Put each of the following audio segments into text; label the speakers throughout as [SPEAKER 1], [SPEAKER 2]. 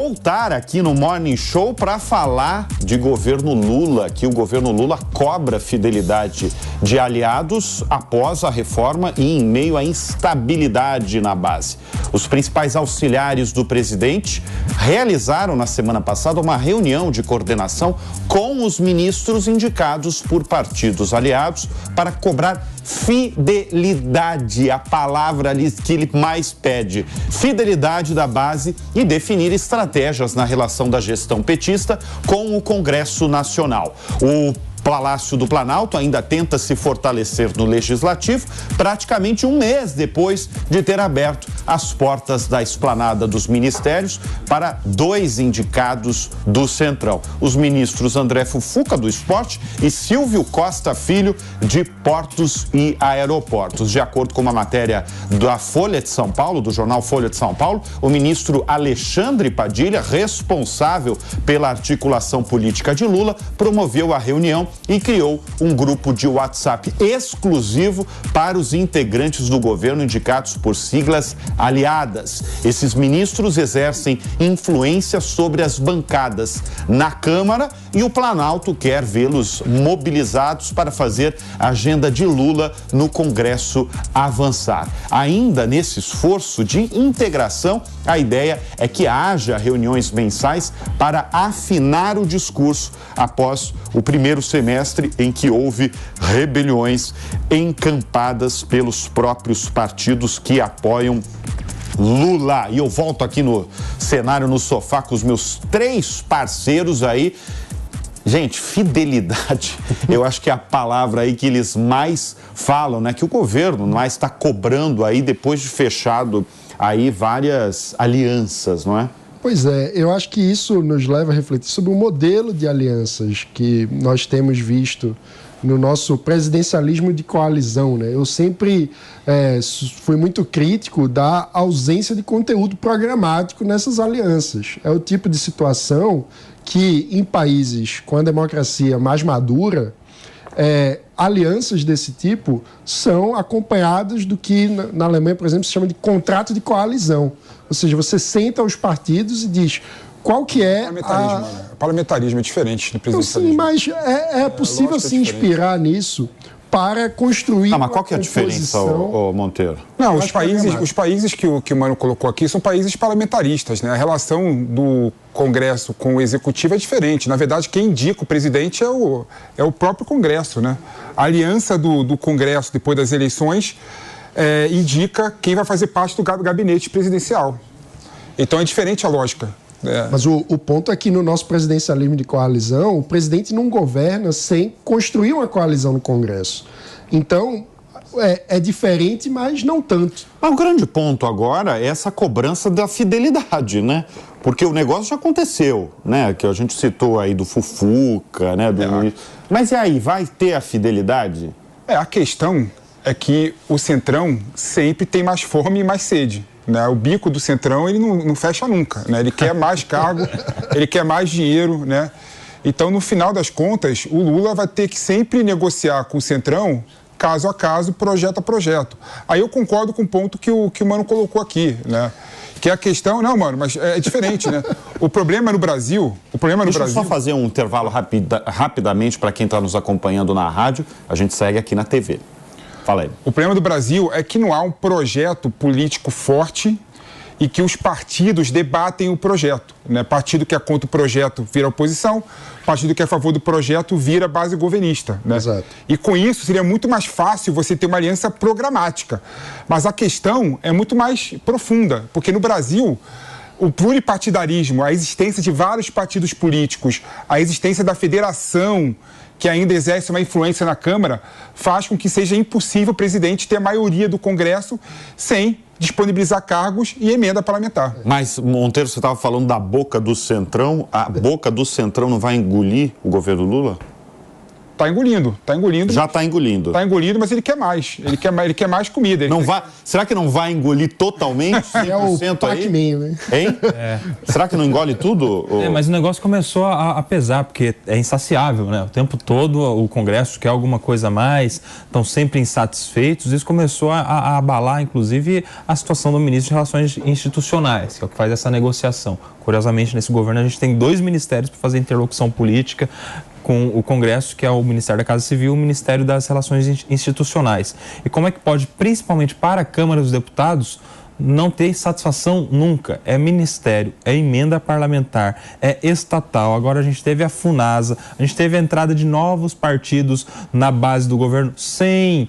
[SPEAKER 1] Voltar aqui no Morning Show para falar de governo Lula, que o governo Lula cobra fidelidade de aliados após a reforma e em meio à instabilidade na base. Os principais auxiliares do presidente realizaram na semana passada uma reunião de coordenação com os ministros indicados por partidos aliados para cobrar fidelidade, a palavra ali que ele mais pede, fidelidade da base e definir estratégias na relação da gestão petista com o Congresso Nacional. O Palácio do Planalto ainda tenta se fortalecer no Legislativo, praticamente um mês depois de ter aberto as portas da esplanada dos ministérios para 2 indicados do Centrão. Os ministros André Fufuca, do Esporte, e Silvio Costa Filho, de Portos e Aeroportos. De acordo com uma matéria da Folha de São Paulo, do jornal Folha de São Paulo, o ministro Alexandre Padilha, responsável pela articulação política de Lula, promoveu a reunião e criou um grupo de WhatsApp exclusivo para os integrantes do governo indicados por siglas aliadas. Esses ministros exercem influência sobre as bancadas na Câmara e o Planalto quer vê-los mobilizados para fazer a agenda de Lula no Congresso avançar. Ainda nesse esforço de integração, a ideia é que haja reuniões mensais para afinar o discurso após o primeiro semestre em que houve rebeliões encampadas pelos próprios partidos que apoiam Lula. E eu volto aqui no cenário, no sofá, com os meus 3 parceiros aí. Gente, fidelidade, eu acho que é a palavra aí que eles mais falam, né? Que o governo mais está cobrando aí depois de fechado aí várias alianças, não é?
[SPEAKER 2] Pois é, eu acho que isso nos leva a refletir sobre o modelo de alianças que nós temos visto no nosso presidencialismo de coalizão, né? Eu sempre fui muito crítico da ausência de conteúdo programático nessas alianças. É o tipo de situação que, em países com a democracia mais madura, alianças desse tipo são acompanhadas do que na Alemanha, por exemplo, se chama de contrato de coalizão. Ou seja, você senta os partidos e diz qual que é
[SPEAKER 3] Parlamentarismo é diferente do presidencialismo.
[SPEAKER 2] Sim, mas é possível se inspirar nisso para construir
[SPEAKER 1] mas qual que é a diferença, Monteiro?
[SPEAKER 3] Não, os países que o Mano colocou aqui são países parlamentaristas, né? A relação do Congresso com o Executivo é diferente. Na verdade, quem indica o presidente é o próprio Congresso, né? A aliança do Congresso, depois das eleições, indica quem vai fazer parte do gabinete presidencial. Então é diferente a lógica.
[SPEAKER 2] Mas o ponto é que no nosso presidencialismo de coalizão, o presidente não governa sem construir uma coalizão no Congresso. Então, é diferente, mas não tanto.
[SPEAKER 1] Mas o grande ponto agora é essa cobrança da fidelidade, né? Porque o negócio já aconteceu, né? Que a gente citou aí do Fufuca, né? Mas e aí, vai ter a fidelidade?
[SPEAKER 3] A questão é que o Centrão sempre tem mais fome e mais sede. Né? O bico do Centrão, ele não fecha nunca, né? Ele quer mais cargo, ele quer mais dinheiro, né? Então, no final das contas, o Lula vai ter que sempre negociar com o Centrão, caso a caso, projeto a projeto. Aí eu concordo com o ponto que o Mano colocou aqui, né? Que é a questão... Não, Mano, mas é diferente, né? O problema no Brasil... Deixa eu
[SPEAKER 1] só fazer um intervalo rapidamente para quem está nos acompanhando na rádio. A gente segue aqui na TV. Fala aí.
[SPEAKER 3] O problema do Brasil é que não há um projeto político forte e que os partidos debatem o projeto, né? Partido que é contra o projeto vira oposição, partido que é a favor do projeto vira base governista, né?
[SPEAKER 2] Exato.
[SPEAKER 3] E com isso seria muito mais fácil você ter uma aliança programática. Mas a questão é muito mais profunda, porque no Brasil o pluripartidarismo, a existência de vários partidos políticos, a existência da federação, que ainda exerce uma influência na Câmara, faz com que seja impossível o presidente ter a maioria do Congresso sem disponibilizar cargos e emenda parlamentar.
[SPEAKER 1] Mas, Monteiro, você estava falando da boca do Centrão. A boca do Centrão não vai engolir o governo Lula?
[SPEAKER 3] Está engolindo.
[SPEAKER 1] Já está engolindo.
[SPEAKER 3] Está engolindo, mas ele quer mais. Ele quer mais comida.
[SPEAKER 1] Será que não vai engolir totalmente 100%
[SPEAKER 2] é o Pac-Man, né?
[SPEAKER 1] Hein? Será que não engole tudo?
[SPEAKER 4] Mas o negócio começou a pesar, porque é insaciável, né? O tempo todo o Congresso quer alguma coisa a mais, estão sempre insatisfeitos. Isso começou a abalar, inclusive, a situação do ministro de Relações Institucionais, que é o que faz essa negociação. Curiosamente, nesse governo, a gente tem 2 ministérios para fazer interlocução política com o Congresso, que é o Ministério da Casa Civil e o Ministério das Relações Institucionais. E como é que pode, principalmente para a Câmara dos Deputados, não ter satisfação nunca? É ministério, é emenda parlamentar, é estatal. Agora a gente teve a FUNASA, a gente teve a entrada de novos partidos na base do governo sem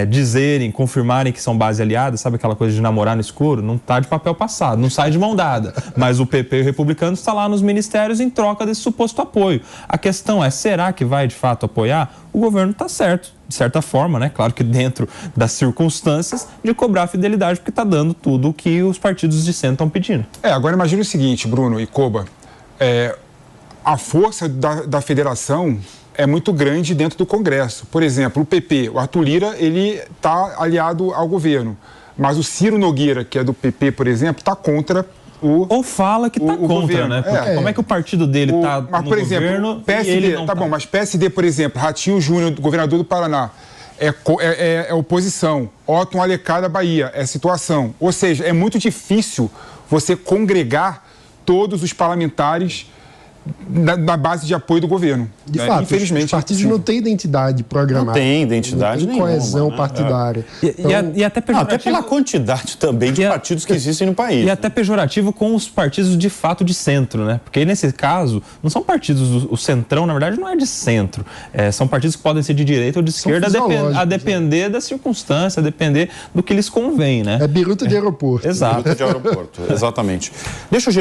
[SPEAKER 4] dizerem, confirmarem que são base aliada, sabe aquela coisa de namorar no escuro? Não está de papel passado, não sai de mão dada. Mas o PP e o republicano está lá nos ministérios em troca desse suposto apoio. A questão é, será que vai de fato apoiar? O governo está certo, de certa forma, né? Claro que dentro das circunstâncias de cobrar fidelidade, porque está dando tudo o que os partidos de centro estão pedindo.
[SPEAKER 3] Agora imagina o seguinte, Bruno e Koba, a força da federação é muito grande dentro do Congresso. Por exemplo, o PP, o Arthur Lira, ele está aliado ao governo, mas o Ciro Nogueira, que é do PP, por exemplo, está contra
[SPEAKER 4] ou fala que está contra,
[SPEAKER 3] governo,
[SPEAKER 4] né? Porque como é que o partido dele está no
[SPEAKER 3] por exemplo,
[SPEAKER 4] governo
[SPEAKER 3] PSD,
[SPEAKER 4] e ele não
[SPEAKER 3] tá bom, mas PSD, por exemplo, Ratinho Júnior, governador do Paraná, é oposição. Otton Alecrim da Bahia, é situação. Ou seja, é muito difícil você congregar todos os parlamentares da base de apoio do governo.
[SPEAKER 2] De fato, infelizmente, os partidos não têm identidade programada.
[SPEAKER 1] Não tem identidade nenhuma.
[SPEAKER 2] Coesão partidária.
[SPEAKER 4] E até pejorativo.
[SPEAKER 1] Até pela quantidade também de partidos que existem no país.
[SPEAKER 4] E até pejorativo com os partidos de fato de centro, né? Porque nesse caso, não são partidos, o centrão, na verdade, não é de centro. São partidos que podem ser de direita ou de esquerda, a depender da circunstância, a depender do que lhes convém, né?
[SPEAKER 2] É biruta de aeroporto.
[SPEAKER 4] Exato.
[SPEAKER 1] Biruta de aeroporto, exatamente. Deixa eu